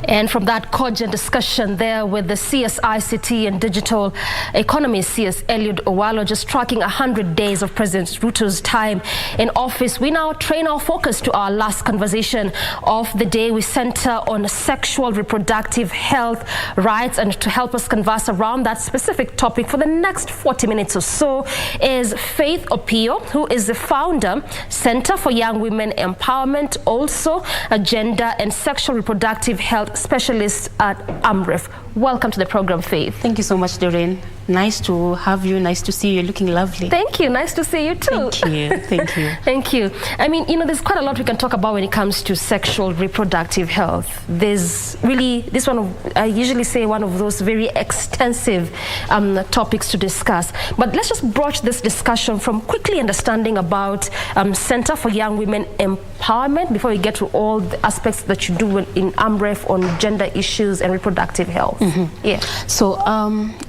And from that cogent discussion there with the CSICT and Digital Economy, CS Eliud Owalo, just tracking 100 days of President Ruto's time in office, we now train our focus to our last conversation of the day. We center on sexual reproductive health rights, and to help us converse around that specific topic for the next 40 minutes or so is Faith Opiyo, who is the founder, Center for Young Women Empowerment, also a gender and sexual reproductive health specialist at AMREF. Welcome to the program, Faith. Thank you so much, Doreen. Nice to have you. Nice to see you. Looking lovely. Thank you. Nice to see you too. Thank you. Thank you. Thank you. I mean, you know, there's quite a lot we can talk about when it comes to sexual reproductive health. There's really this one of, I usually say, one of those very extensive topics to discuss. But let's just broach this discussion from quickly understanding about Center for Young Women Empowerment before we get to all the aspects that you do in AMREF on gender issues and reproductive health. Mm-hmm. Yeah. So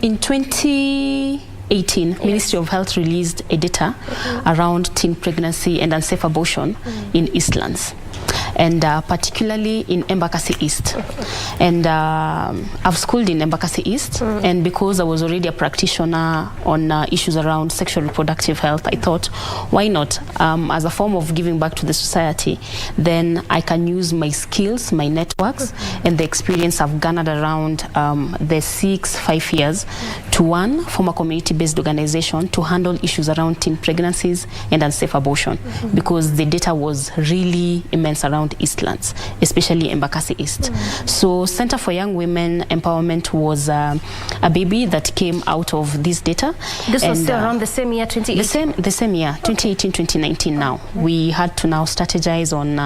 in 2018, yes, Ministry of Health released a data around teen pregnancy and unsafe abortion in Eastlands, and particularly in Embakasi East. And I've schooled in Embakasi East, and because I was already a practitioner on issues around sexual reproductive health, I thought, why not, as a form of giving back to the society, then I can use my skills, my networks, and the experience I've garnered around the 5 years to form a community-based organization to handle issues around teen pregnancies and unsafe abortion, because the data was really immense around Eastlands, especially Embakasi East. So Center for Young Women Empowerment was a baby that came out of this data. This was still around the same year, 2018? The same year, 2018, 2019 now. We had to now strategize on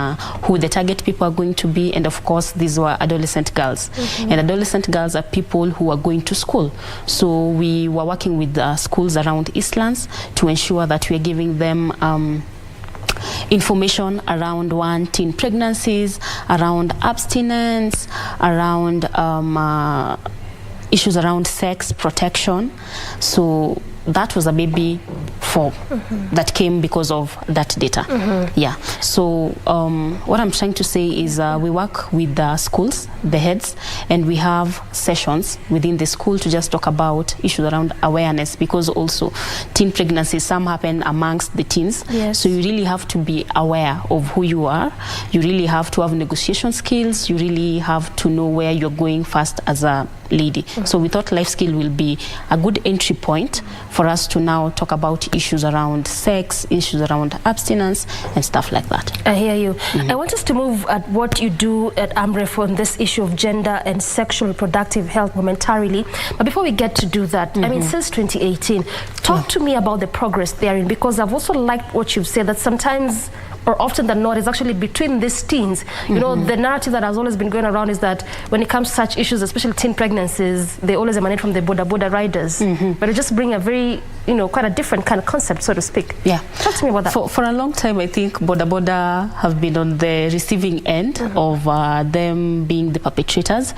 who the target people are going to be, and of course these were adolescent girls. And adolescent girls are people who are going to school. So we were working with schools around Eastlands to ensure that we are giving them information around teen pregnancies, around abstinence, around issues around sex protection. So that was a baby that came because of that data. Yeah. So what I'm trying to say is we work with the schools, the heads, and we have sessions within the school to just talk about issues around awareness, because also teen pregnancies, some happen amongst the teens. Yes. So you really have to be aware of who you are. You really have to have negotiation skills. You really have to know where you're going first as a lady. So we thought life skill will be a good entry point for us to now talk about issues around sex, issues around abstinence, and stuff like that. I hear you. I want us to move at what you do at AMREF on this issue of gender and sexual reproductive health momentarily. But before we get to do that, I mean, since 2018, talk to me about the progress therein, because I've also liked what you've said, that sometimes, or often than not, is actually between these teens. You know, the narrative that has always been going around is that when it comes to such issues, especially teen pregnancies, they always emanate from the boda riders. But it just bring a very, you know, quite a different kind of concept, so to speak. Yeah. Talk to me about that. For a long time, I think boda have been on the receiving end of them being the perpetrators.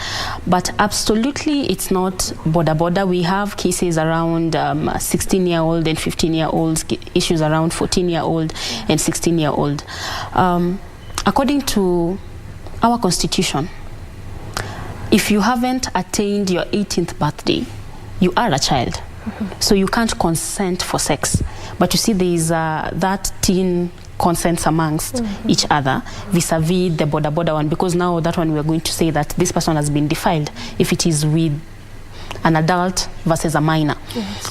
But absolutely, it's not boda. We have cases around 16-year-old and 15-year-olds, issues around 14-year-old and 16-year-old. According to our constitution, if you haven't attained your 18th birthday, you are a child. So you can't consent for sex. But you see, there is that teen consents amongst each other vis-a-vis the boda one, because now that one we are going to say that this person has been defiled if it is with an adult versus a minor,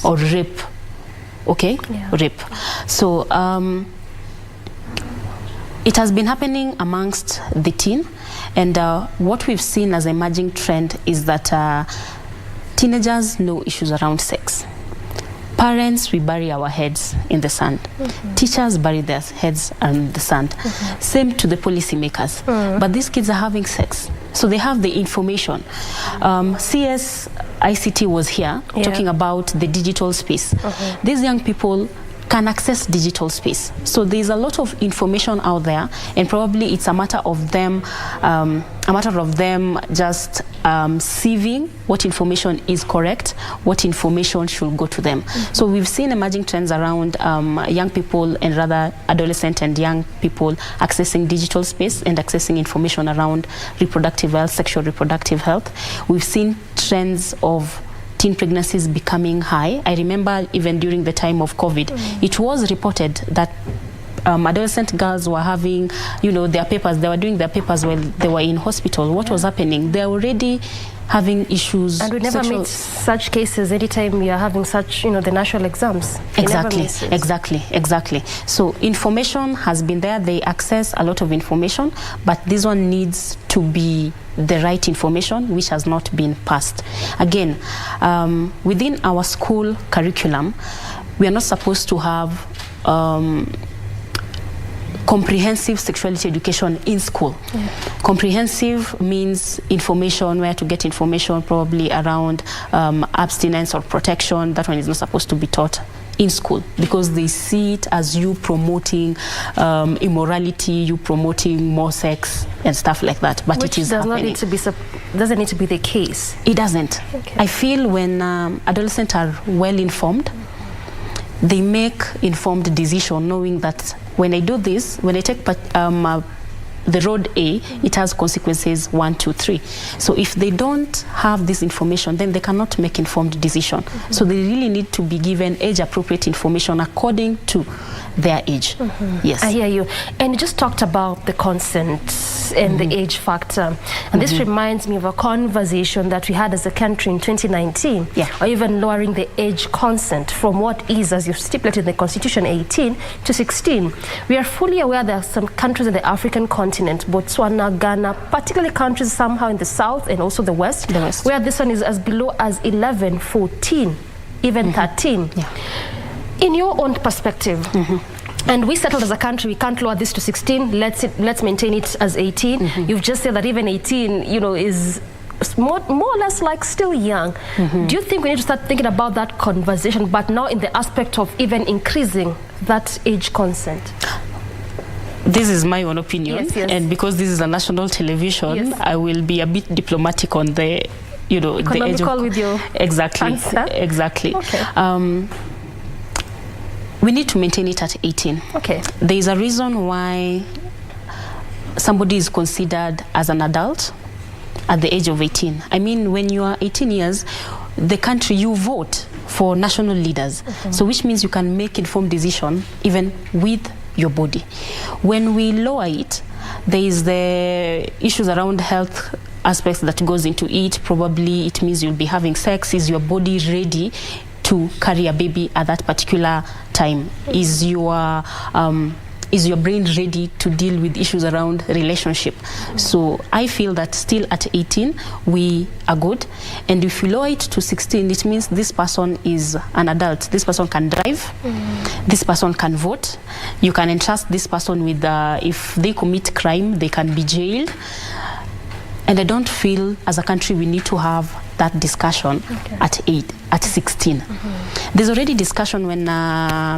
or rape. Okay? Yeah. Rape. So it has been happening amongst the teen, and what we've seen as an emerging trend is that teenagers know issues around sex. Parents, we bury our heads in the sand. Teachers bury their heads in the sand. Same to the policymakers. But these kids are having sex, so they have the information. CS ICT was here talking about the digital space. These young people can access digital space. So there's a lot of information out there, and probably it's a matter of them just sieving what information is correct, what information should go to them. So we've seen emerging trends around young people and rather adolescent and young people accessing digital space and accessing information around reproductive health, sexual reproductive health. We've seen trends of teen pregnancies becoming high. I remember even during the time of COVID, it was reported that adolescent girls were having, their papers. They were doing their papers while they were in hospital. What was happening? They were already having issues. And we never meet such cases anytime you are having such, the national exams. Exactly. So information has been there. They access a lot of information, but this one needs to be the right information, which has not been passed. Again, within our school curriculum, we are not supposed to have comprehensive sexuality education in school. Comprehensive means information, where to get information, probably around abstinence or protection. That one is not supposed to be taught in school because they see it as you promoting immorality, you promoting more sex and stuff like that. But which it is happening. Doesn't need to be the case. It doesn't. Okay. I feel when adolescents are well informed, they make informed decision, knowing that when I do this, when I take the road A, it has consequences 1, 2, 3. So if they don't have this information, then they cannot make informed decision. So they really need to be given age-appropriate information according to their age. Yes. I hear you. And you just talked about the consent and the age factor. And this reminds me of a conversation that we had as a country in 2019, or even lowering the age consent from what is, as you've stipulated in the Constitution, 18 to 16. We are fully aware there are some countries in the African continent, Botswana, Ghana, particularly countries somehow in the south and also the west, where this one is as below as 11, 14, even 13. In your own perspective, and we settled as a country, we can't lower this to 16, let's maintain it as 18. You've just said that even 18, is more or less like still young. Do you think we need to start thinking about that conversation, but now in the aspect of even increasing that age consent? This is my own opinion, and because this is a national television, I will be a bit diplomatic on the, the age of... with your answer? Exactly. Okay. We need to maintain it at 18. Okay. There is a reason why somebody is considered as an adult at the age of 18. I mean, when you are 18 years, the country, you vote for national leaders. So which means you can make informed decision even with your body. When we lower it, there is the issues around health aspects that goes into it. Probably it means you'll be having sex. Is your body ready to carry a baby at that particular time? Is your brain ready to deal with issues around relationship? So I feel that still at 18 we are good, and if you lower it to 16, it means this person is an adult. This person can drive, this person can vote. You can entrust this person with if they commit crime, they can be jailed. And I don't feel as a country we need to have that discussion at 16. There's already discussion when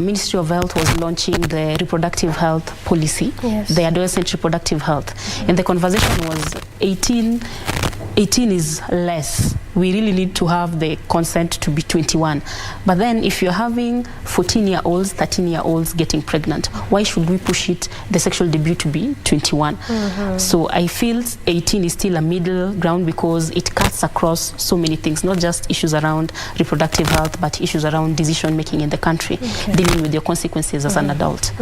Ministry of Health was launching the reproductive health policy, the adolescent reproductive health. And the conversation was 18 is less. We really need to have the consent to be 21. But then if you're having 14-year-olds, 13-year-olds getting pregnant, why should we push it, the sexual debut, to be 21? So I feel 18 is still a middle ground because it cuts across so many things, not just issues around reproductive health, but issues around decision making in the country, dealing with your consequences as an adult.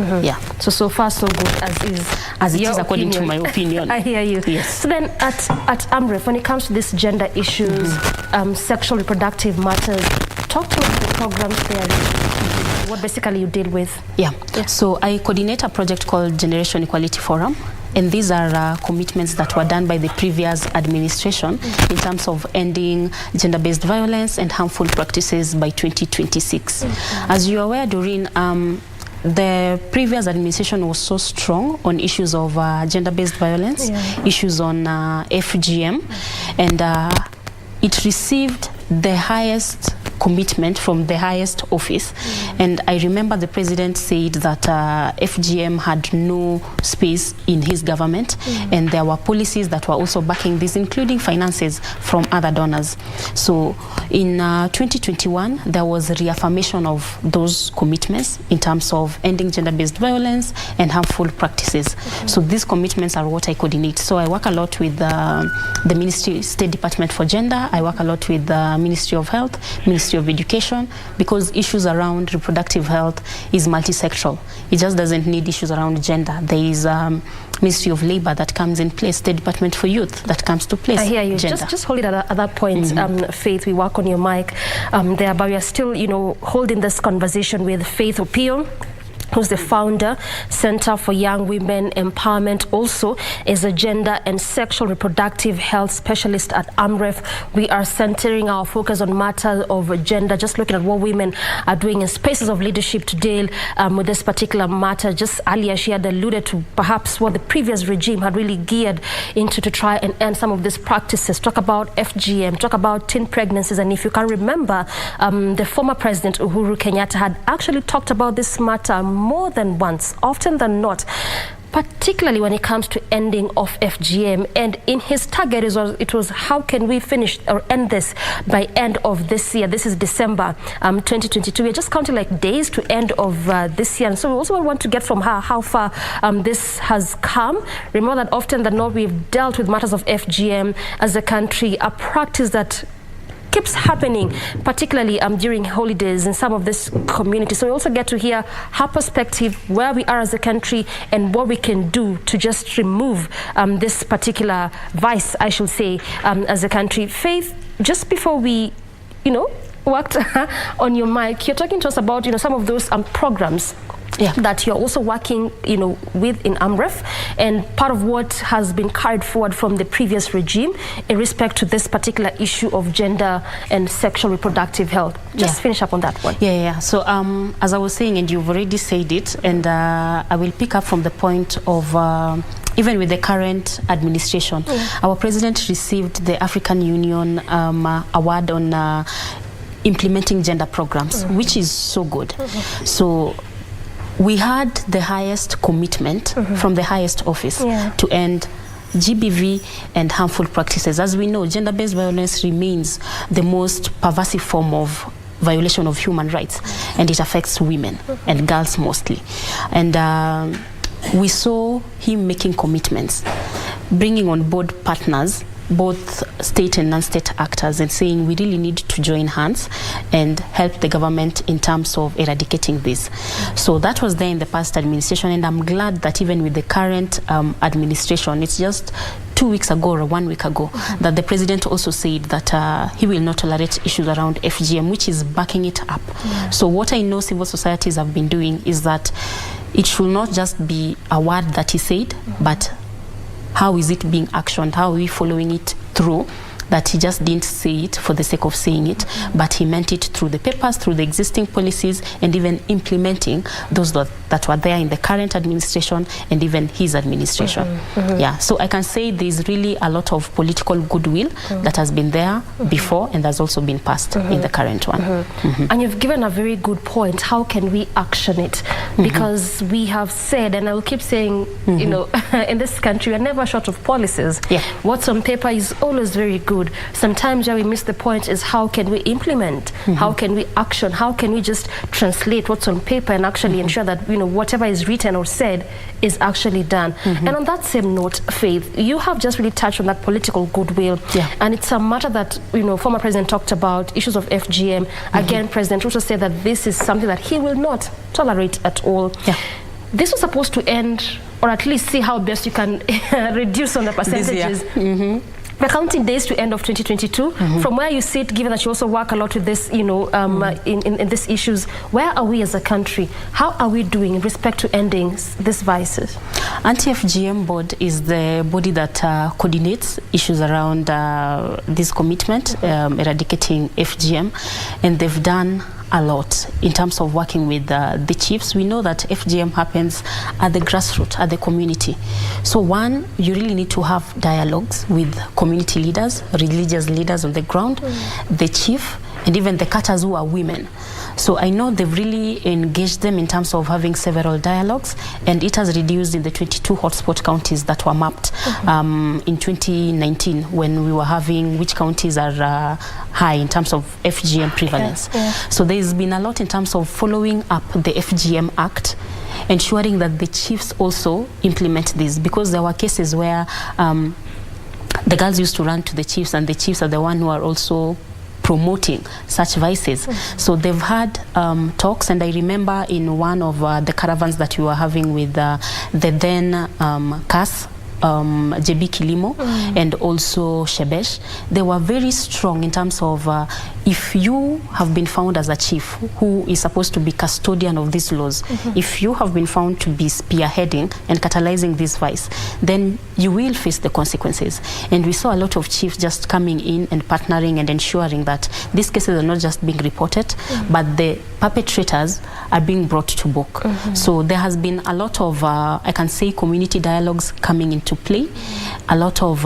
So far so good as it is according to my opinion. I hear you. Yes. So then at AMREF, when it comes to this gender issues, sexual reproductive matters, talk to us the programs there, what basically you deal with. So I coordinate a project called Generation Equality Forum, and these are commitments that were done by the previous administration in terms of ending gender-based violence and harmful practices by 2026. As you are aware, Doreen, the previous administration was so strong on issues of gender-based violence, issues on FGM, and it received the highest commitment from the highest office. And I remember the president said that FGM had no space in his government, and there were policies that were also backing this, including finances from other donors. So in 2021, there was a reaffirmation of those commitments in terms of ending gender-based violence and harmful practices. So these commitments are what I coordinate. So I work a lot with the Ministry, State Department for Gender. I work a lot with the Ministry of Health, Ministry of Education, because issues around reproductive health is multisectoral. It just doesn't need issues around gender. There is Ministry of Labor that comes in place, State Department for Youth that comes to place. I hear you. Gender. Just hold it at that point, Faith. We work on your mic there, but we are still, holding this conversation with Faith Opiyo, who's the founder, Center for Young Women Empowerment, also is a gender and sexual reproductive health specialist at AMREF. We are centering our focus on matters of gender, just looking at what women are doing in spaces of leadership today with this particular matter. Just earlier, she had alluded to perhaps what the previous regime had really geared into to try and end some of these practices. Talk about FGM, talk about teen pregnancies, and if you can remember, the former president, Uhuru Kenyatta, had actually talked about this matter more than once, often than not, particularly when it comes to ending of FGM. And in his target, it was how can we finish or end this by end of this year. This is December 2022. We're just counting like days to end of this year. And so we also want to get from her how far this has come. Remember that often than not, we've dealt with matters of FGM as a country, a practice that keeps happening, particularly during holidays in some of this community. So we also get to hear her perspective, where we are as a country, and what we can do to just remove this particular vice, I should say, as a country. Faith, just before we, worked on your mic, you're talking to us about, some of those programs that you're also working, with in AMREF, and part of what has been carried forward from the previous regime in respect to this particular issue of gender and sexual reproductive health. Just finish up on that one. So as I was saying, and you've already said it, and I will pick up from the point of even with the current administration. Our president received the African Union award on implementing gender programs, which is so good. So we had the highest commitment from the highest office to end GBV and harmful practices. As we know, gender-based violence remains the most pervasive form of violation of human rights, and it affects women and girls mostly. And we saw him making commitments, bringing on board partners, both state and non-state actors, and saying we really need to join hands and help the government in terms of eradicating this. So that was there in the past administration, and I'm glad that even with the current administration, it's just 2 weeks ago or 1 week ago that the president also said that he will not tolerate issues around FGM, which is backing it up. So what I know civil societies have been doing is that it should not just be a word that he said, but how is it being actioned? How are we following it through? That he just didn't say it for the sake of saying it, but he meant it through the papers, through the existing policies, and even implementing those that were there in the current administration and even his administration. So I can say there's really a lot of political goodwill that has been there before, and has also been passed in the current one. And you've given a very good point. How can we action it? Because we have said, and I will keep saying, in this country, we're never short of policies. What's on paper is always very good. Sometimes where we miss the point is how can we implement, how can we action, how can we just translate what's on paper and actually ensure that whatever is written or said is actually done. And on that same note, Faith, you have just really touched on that political goodwill, and it's a matter that former president talked about, issues of FGM. Again, President Ruto said that this is something that he will not tolerate at all. This was supposed to end, or at least see how best you can reduce on the percentages. We're counting days to end of 2022. From where you sit, given that you also work a lot with this, in these issues, where are we as a country? How are we doing in respect to ending these vices? Anti-FGM board is the body that coordinates issues around this commitment, eradicating FGM, and they've done a lot in terms of working with the chiefs. We know that FGM happens at the grassroots, at the community. So one, you really need to have dialogues with community leaders, religious leaders on the ground, the chief, and even the cutters who are women. So I know they've really engaged them in terms of having several dialogues, and it has reduced in the 22 hotspot counties that were mapped in 2019, when we were having which counties are high in terms of FGM prevalence. So there's been a lot in terms of following up the FGM Act, ensuring that the chiefs also implement this, because there were cases where the girls used to run to the chiefs, and the chiefs are the one who are also promoting such vices. So they've had talks, and I remember in one of the caravans that we were having with the then CAS, JB Kilimo, and also Shebesh, they were very strong in terms of if you have been found as a chief who is supposed to be custodian of these laws, if you have been found to be spearheading and catalyzing this vice, then you will face the consequences. And we saw a lot of chiefs just coming in and partnering and ensuring that these cases are not just being reported, but the perpetrators are being brought to book. So there has been a lot of, I can say, community dialogues coming into play, a lot of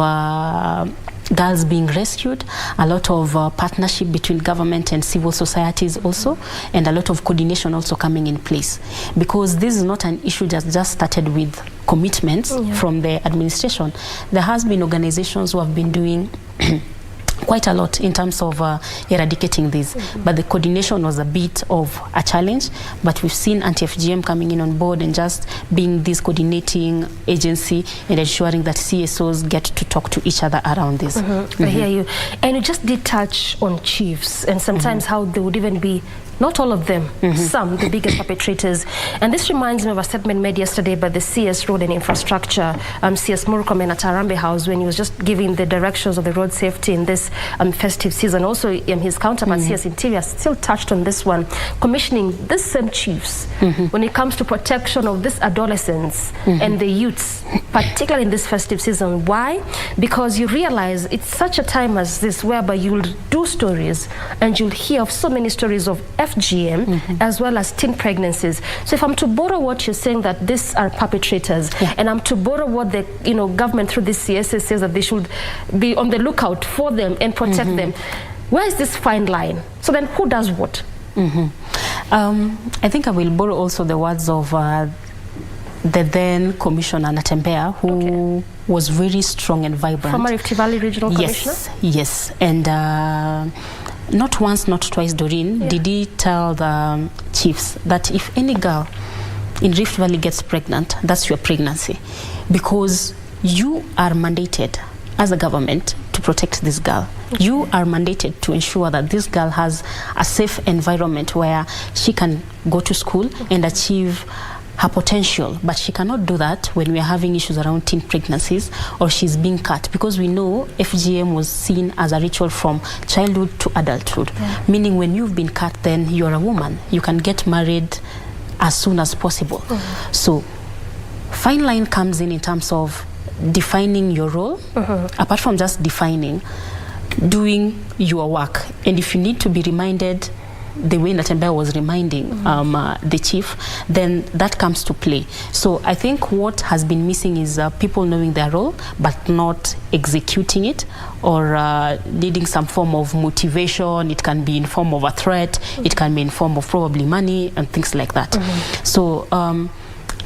girls being rescued, a lot of partnership between government and civil societies also, and a lot of coordination also coming in place, because this is not an issue that just started with commitments from the administration. There has been organizations who have been doing quite a lot in terms of eradicating this, but the coordination was a bit of a challenge. But we've seen anti-FGM coming in on board and just being this coordinating agency and ensuring that CSOs get to talk to each other around this. I hear you. And you just did touch on chiefs, and sometimes how they would even be, not all of them, some, the biggest perpetrators. And this reminds me of a statement made yesterday by the CS Road and Infrastructure, CS Murkomen at Arambe House, when he was just giving the directions of the road safety in this festive season. Also, his counterpart, CS Interior, still touched on this one, commissioning these same chiefs when it comes to protection of these adolescents and the youths, particularly in this festive season. Why? Because you realize it's such a time as this whereby you'll do stories and you'll hear of so many stories of FGM as well as teen pregnancies. So if I'm to borrow what you're saying, that these are perpetrators, and I'm to borrow what the government through this CSS says that they should be on the lookout for them and protect them, where is this fine line? So then who does what? I think I will borrow also the words of the then Commissioner Natembea, who was very strong and vibrant. Former Rift Valley Regional Commissioner? Yes, and not once, not twice, Doreen, did he tell the chiefs that if any girl in Rift Valley gets pregnant, that's your pregnancy, because you are mandated as a government to protect this girl. You are mandated to ensure that this girl has a safe environment where she can go to school and achieve her potential, but she cannot do that when we are having issues around teen pregnancies or she's being cut, because we know FGM was seen as a ritual from childhood to adulthood, meaning when you've been cut, then you're a woman, you can get married as soon as possible. So fine line comes in terms of defining your role, apart from just defining, doing your work. And if you need to be reminded the way Natembea was reminding the chief, then that comes to play. So I think what has been missing is people knowing their role but not executing it, or needing some form of motivation. It can be in form of a threat, it can be in form of probably money and things like that. So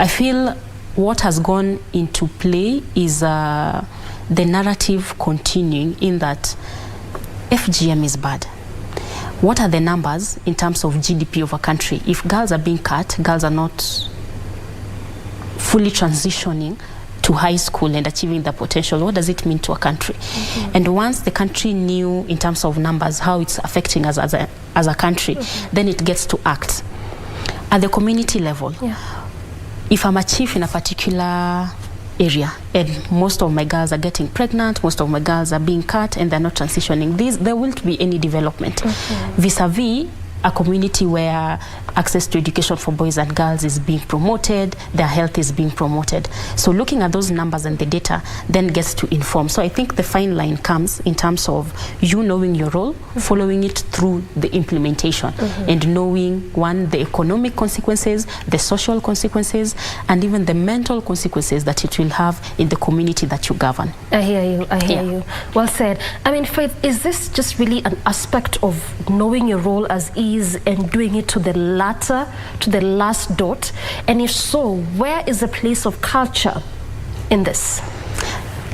I feel what has gone into play is the narrative continuing in that FGM is bad. What are the numbers in terms of GDP of a country? If girls are being cut, girls are not fully transitioning to high school and achieving their potential, what does it mean to a country? And once the country knew in terms of numbers how it's affecting us as a country, then it gets to act. At the community level, if I'm a chief in a particular area and most of my girls are getting pregnant, most of my girls are being cut and they're not transitioning, there won't be any development. Vis-a-vis a community where access to education for boys and girls is being promoted, their health is being promoted. So looking at those numbers and the data then gets to inform. So I think the fine line comes in terms of you knowing your role, following it through the implementation, and knowing, one, the economic consequences, the social consequences, and even the mental consequences that it will have in the community that you govern. I hear you, I hear you. Well said. I mean, Faith, is this just really an aspect of knowing your role as is and doing it to the latter, to the last dot? And if so, where is the place of culture in this?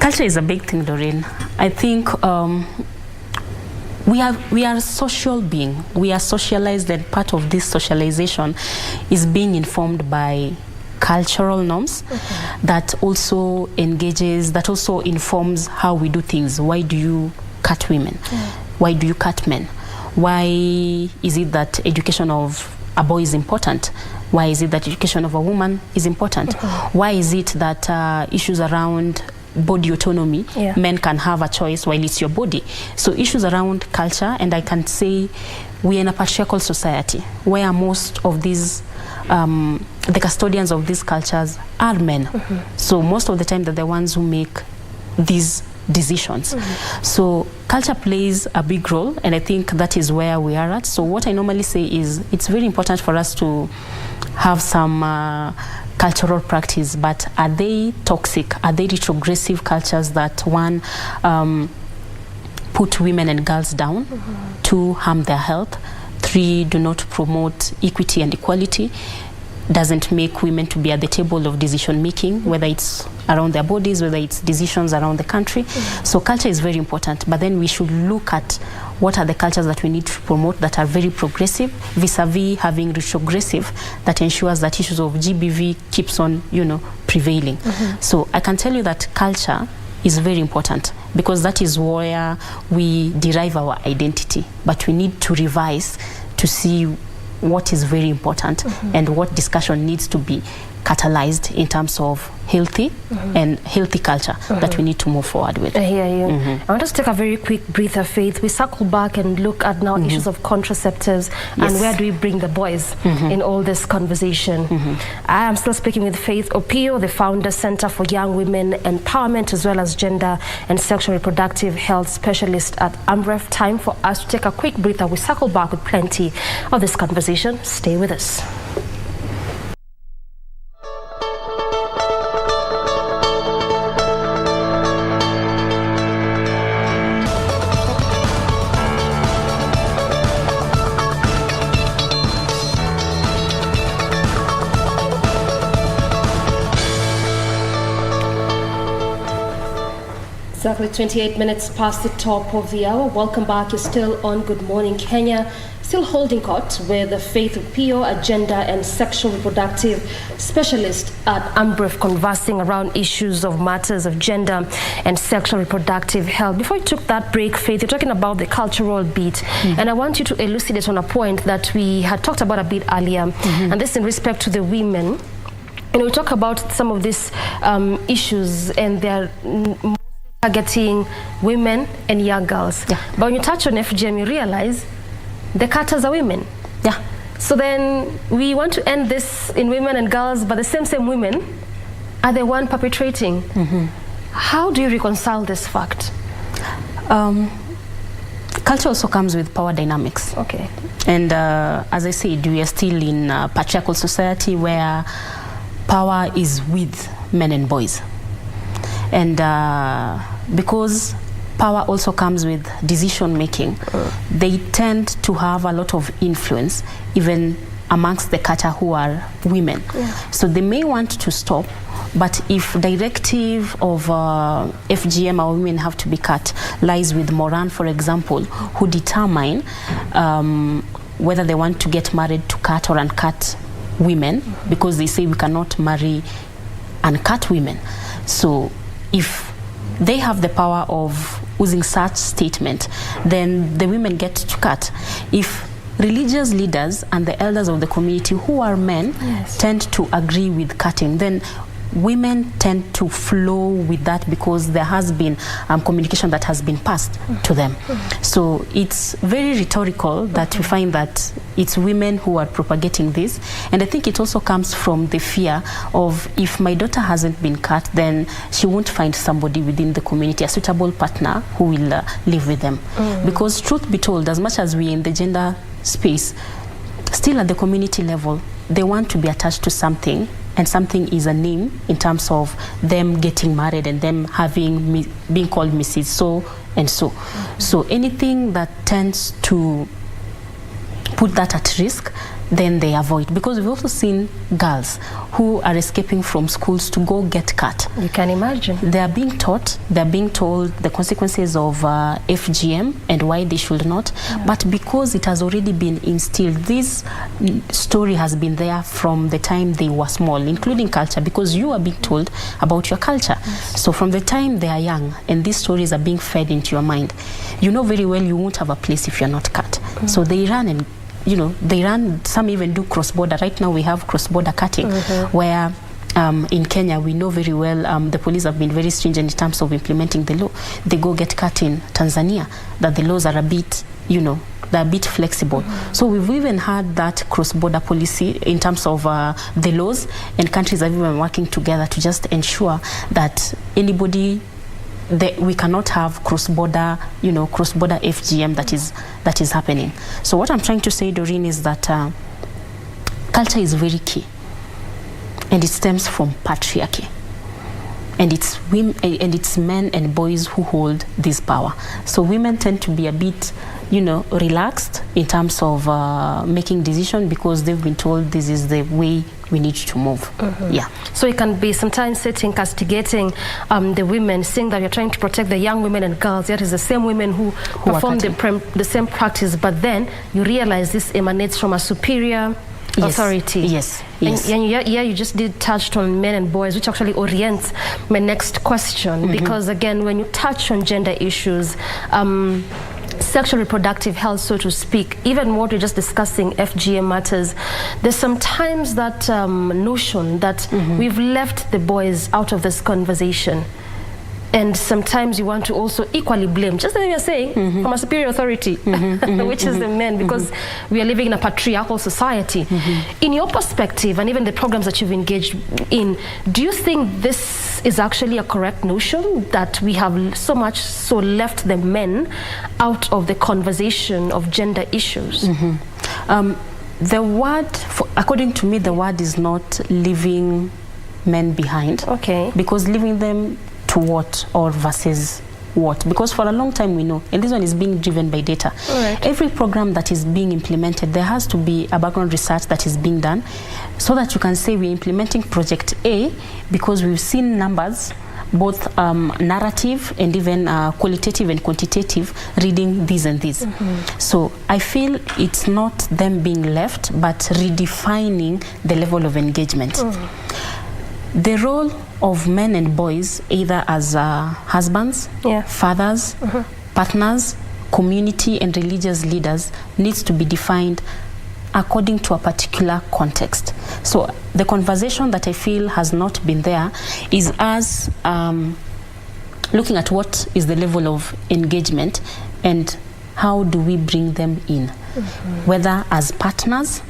Culture is a big thing, Doreen. I think we are a social being. We are socialized, and part of this socialization is being informed by cultural norms that also engages, that also informs how we do things. Why do you cut women? Why do you cut men? Why is it that education of a boy is important? Why is it that education of a woman is important? Why is it that issues around body autonomy, men can have a choice while it's your body? So issues around culture, and I can say we're in a patriarchal society where most of these the custodians of these cultures are men. So most of the time they're the ones who make these decisions. So culture plays a big role, and I think that is where we are at. So what I normally say is it's very important for us to have some cultural practice, but are they toxic? Are they retrogressive cultures that, one, put women and girls down, two, harm their health, three, do not promote equity and equality, doesn't make women to be at the table of decision making, whether it's around their bodies, whether it's decisions around the country. So culture is very important, but then we should look at what are the cultures that we need to promote that are very progressive vis-a-vis having retrogressive that ensures that issues of GBV keeps on, prevailing. So I can tell you that culture is very important because that is where we derive our identity, but we need to revise to see what is very important and what discussion needs to be catalyzed in terms of healthy and healthy culture that we need to move forward with. I hear you. I want us to take a very quick breather, Faith. We circle back and look at now issues of contraceptives and where do we bring the boys in all this conversation. I am still speaking with Faith Opiyo, the founder, Center for Young Women Empowerment, as well as Gender and Sexual Reproductive Health Specialist at AMREF. Time for us to take a quick breather. We circle back with plenty of this conversation. Stay with us. Exactly 28 minutes past the top of the hour. Welcome back. You're still on Good Morning Kenya. Still holding court with the Faith Opiyo, a gender and sexual reproductive specialist at AMREF, conversing around issues of matters of gender and sexual reproductive health. Before you took that break, Faith, you're talking about the cultural beat, and I want you to elucidate on a point that we had talked about a bit earlier, and this in respect to the women. And we talk about some of these issues, and they're targeting women and young girls. But when you touch on FGM, you realize the cutters are women. So then we want to end this in women and girls, but the same women are the one perpetrating. How do you reconcile this fact? Culture also comes with power dynamics. And as I said, we are still in a patriarchal society where power is with men and boys. And because power also comes with decision making, they tend to have a lot of influence even amongst the culture who are women. So they may want to stop, but if directive of FGM, our women have to be cut, lies with Moran, for example, who determine whether they want to get married to cut or uncut women, because they say we cannot marry uncut women. So if they have the power of using such statement, then the women get to cut. If religious leaders and the elders of the community who are men tend to agree with cutting, then women tend to flow with that because there has been communication that has been passed to them. So it's very rhetorical that we find that it's women who are propagating this. And I think it also comes from the fear of, if my daughter hasn't been cut, then she won't find somebody within the community, a suitable partner who will live with them. Because truth be told, as much as we're in the gender space, still at the community level, they want to be attached to something, and something is a name in terms of them getting married and them having being called Mrs. So and so. So anything that tends to put that at risk, then they avoid. Because we've also seen girls who are escaping from schools to go get cut. You can imagine. They are being taught, they're being told the consequences of FGM and why they should not. But because it has already been instilled, this story has been there from the time they were small, including culture, because you are being told about your culture. So from the time they are young and these stories are being fed into your mind, you know very well you won't have a place if you're not cut. So they run and they run, some even do cross-border. Right now we have cross-border cutting, where in Kenya we know very well the police have been very stringent in terms of implementing the law. They go get cut in Tanzania, that the laws are a bit, they're a bit flexible. So we've even had that cross-border policy in terms of the laws, and countries have even working together to just ensure that anybody, we cannot have cross-border, cross-border FGM that is happening. So what I'm trying to say, Doreen, is that culture is very key, and it stems from patriarchy, and it's women, and it's men and boys who hold this power. So women tend to be a bit, relaxed in terms of making decisions because they've been told this is the way we need to move. Yeah. So it can be sometimes sitting, castigating the women, saying that you're trying to protect the young women and girls, yet it's the same women who perform the same practice, but then you realize this emanates from a superior authority. Yes. And you just did touched on men and boys, which actually orients my next question, because again, when you touch on gender issues, sexual reproductive health, so to speak, even what we're just discussing, FGM matters, there's sometimes that notion that we've left the boys out of this conversation. And sometimes you want to also equally blame, just like you're saying, from a superior authority, which is the men, because we are living in a patriarchal society. In your perspective, and even the programs that you've engaged in, do you think this is actually a correct notion, that we have so much so left the men out of the conversation of gender issues? The word, according to me, the word is not leaving men behind. Okay. Because leaving them to what or versus what? Because for a long time we know, and this one is being driven by data. Every program that is being implemented, there has to be a background research that is being done, so that you can say we're implementing project A because we've seen numbers, both narrative and even qualitative and quantitative, reading these and these. So I feel it's not them being left, but redefining the level of engagement. The role of men and boys, either as husbands, fathers, partners, community and religious leaders, needs to be defined according to a particular context. So the conversation that I feel has not been there is us looking at what is the level of engagement and how do we bring them in, whether as partners,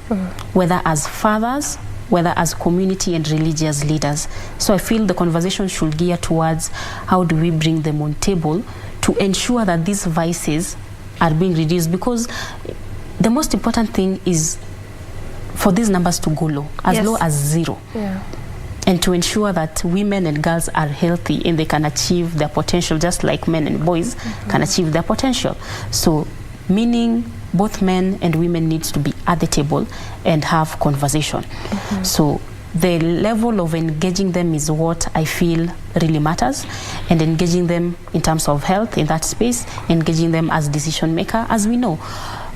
whether as fathers, whether as community and religious leaders. So I feel the conversation should gear towards how do we bring them on table to ensure that these vices are being reduced, because the most important thing is for these numbers to go low, as low as 0. And to ensure that women and girls are healthy and they can achieve their potential just like men and boys can achieve their potential. So meaning both men and women needs to be at the table and have conversation. So the level of engaging them is what I feel really matters, and engaging them in terms of health in that space, engaging them as decision maker. As we know,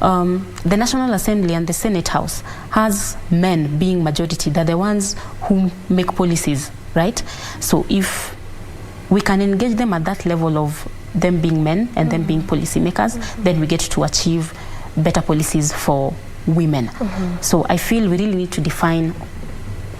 the National Assembly and the Senate House has men being majority. They're the ones who make policies, right? So if we can engage them at that level of them being men and them being policy makers, then we get to achieve better policies for women. So I feel we really need to define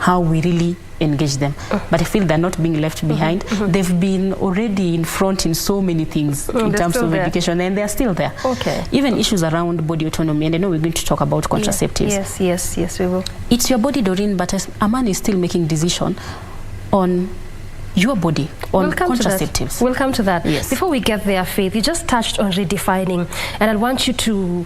how we really engage them. But I feel they're not being left behind. They've been already in front in so many things in terms of education, and they're still there. Okay. Even issues around body autonomy, and I know we're going to talk about contraceptives. Yes, we will. It's your body, Doreen, but a man is still making decision on your body, on contraceptives. We'll come to that. Yes. Before we get there, Faith, you just touched on redefining, and I want you to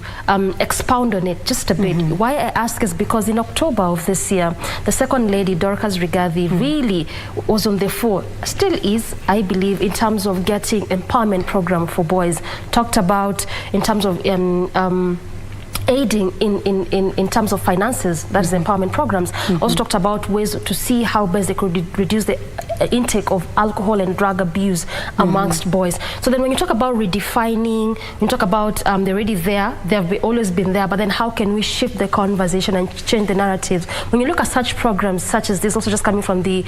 expound on it just a bit. Why I ask is because in October of this year, the second lady, Dorcas Rigathi, really was on the fore, still is, I believe, in terms of getting empowerment program for boys. Talked about in terms of aiding in terms of finances, that is empowerment programs. Also talked about ways to see how best they could reduce the intake of alcohol and drug abuse amongst boys. So then when you talk about redefining, you talk about they're already there, they've always been there, but then how can we shift the conversation and change the narratives? When you look at such programs such as this, also just coming from the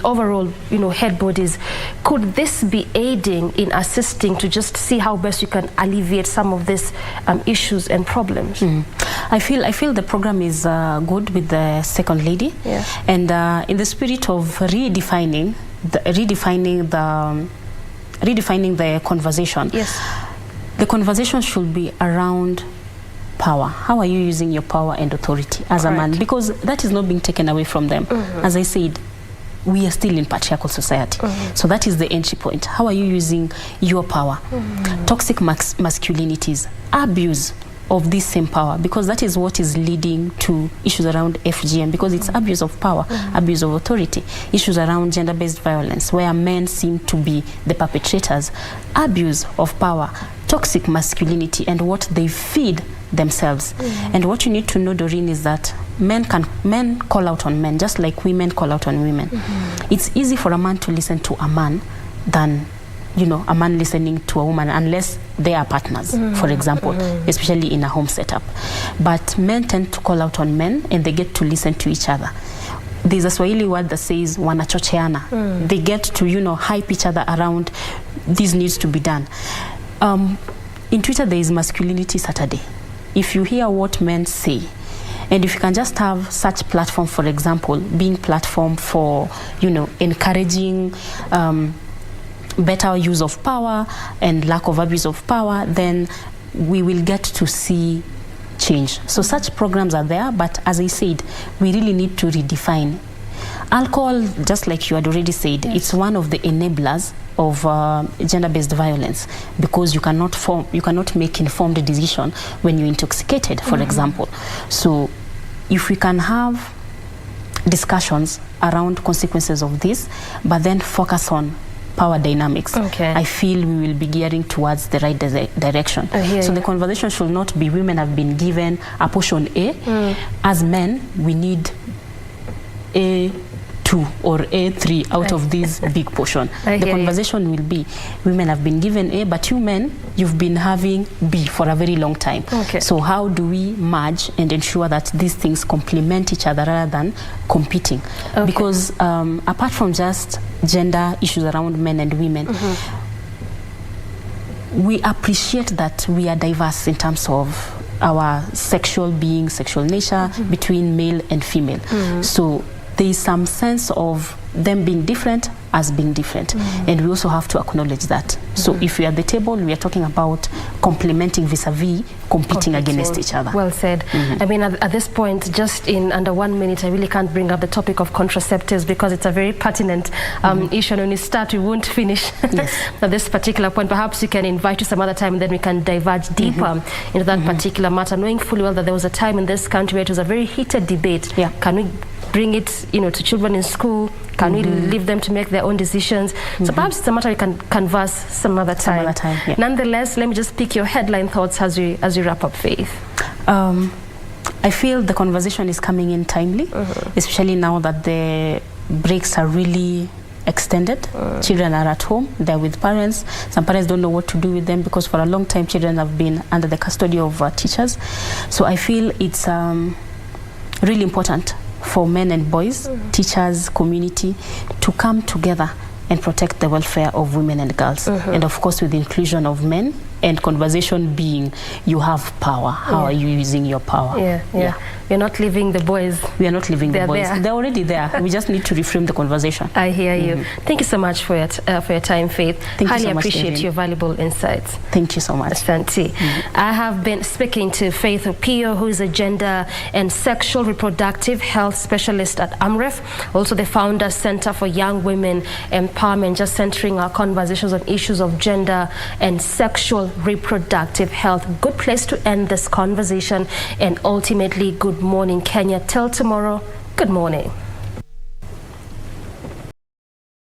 overall, head bodies, could this be aiding in assisting to just see how best you can alleviate some of these issues and problems? I feel the program is good with the second lady, and in the spirit of redefining the conversation. The conversation should be around power. How are you using your power and authority as a man? Because that is not being taken away from them. As I said, we are still in patriarchal society. So that is the entry point. How are you using your power? Toxic masculinities, abuse of this same power, because that is what is leading to issues around FGM, because it's abuse of power, abuse of authority, issues around gender-based violence, where men seem to be the perpetrators, abuse of power, toxic masculinity, and what they feed themselves. And what you need to know, Doreen, is that men call out on men, just like women call out on women. It's easy for a man to listen to a man than a man listening to a woman, unless they are partners, for example, especially in a home setup. But men tend to call out on men, and they get to listen to each other. There's a Swahili word that says wanachocheana. They get to hype each other around, this needs to be done. In Twitter there is Masculinity Saturday. If you hear what men say, and if you can just have such platform, for example, being platform for encouraging better use of power and lack of abuse of power, then we will get to see change. So such programs are there, but as I said, we really need to redefine. Alcohol, just like you had already said, it's one of the enablers of gender-based violence, because you cannot make informed decision when you're intoxicated, for example. So if we can have discussions around consequences of this, but then focus on power dynamics, I feel we will be gearing towards the right direction. So the conversation should not be women have been given a portion A. As men, we need A2 or A3 out of this big portion. The conversation will be women have been given A, but you men, you've been having B for a very long time. So how do we merge and ensure that these things complement each other rather than competing? Because apart from just gender issues around men and women, we appreciate that we are diverse in terms of our sexual being, sexual nature, between male and female. So there is some sense of them being different as being different, and we also have to acknowledge that. So if we are at the table, we are talking about complementing vis-a-vis competing against each other. Well said. I mean, at this point, just in under 1 minute, I really can't bring up the topic of contraceptives, because it's a very pertinent issue, and when we start, we won't finish at this particular point. Perhaps you can invite you some other time, and then we can diverge deeper into that particular matter, knowing fully well that there was a time in this country where it was a very heated debate. Can we bring it, to children in school? Can we leave them to make their own decisions? So perhaps it's a matter we can converse some other time. Nonetheless, let me just pick your headline thoughts as you wrap up, Faith. I feel the conversation is coming in timely, especially now that the breaks are really extended. Children are at home, they're with parents. Some parents don't know what to do with them, because for a long time children have been under the custody of teachers. So I feel it's really important for men and boys, teachers, community, to come together and protect the welfare of women and girls. And of course, with the inclusion of men and conversation being, you have power. How are you using your power? Yeah. We're not leaving the boys. We are not leaving the boys. There. They're already there. We just need to reframe the conversation. I hear you. Thank you so much for your time, Faith. Highly so much, appreciate David. your valuable insights. Thank you so much. Asante. I have been speaking to Faith Opiyo, who is a gender and sexual reproductive health specialist at AMREF, also the founder Center for Young Women Empowerment, just centering our conversations on issues of gender and sexual reproductive health. Good place to end this conversation, and ultimately, good morning, Kenya. Till tomorrow, good morning.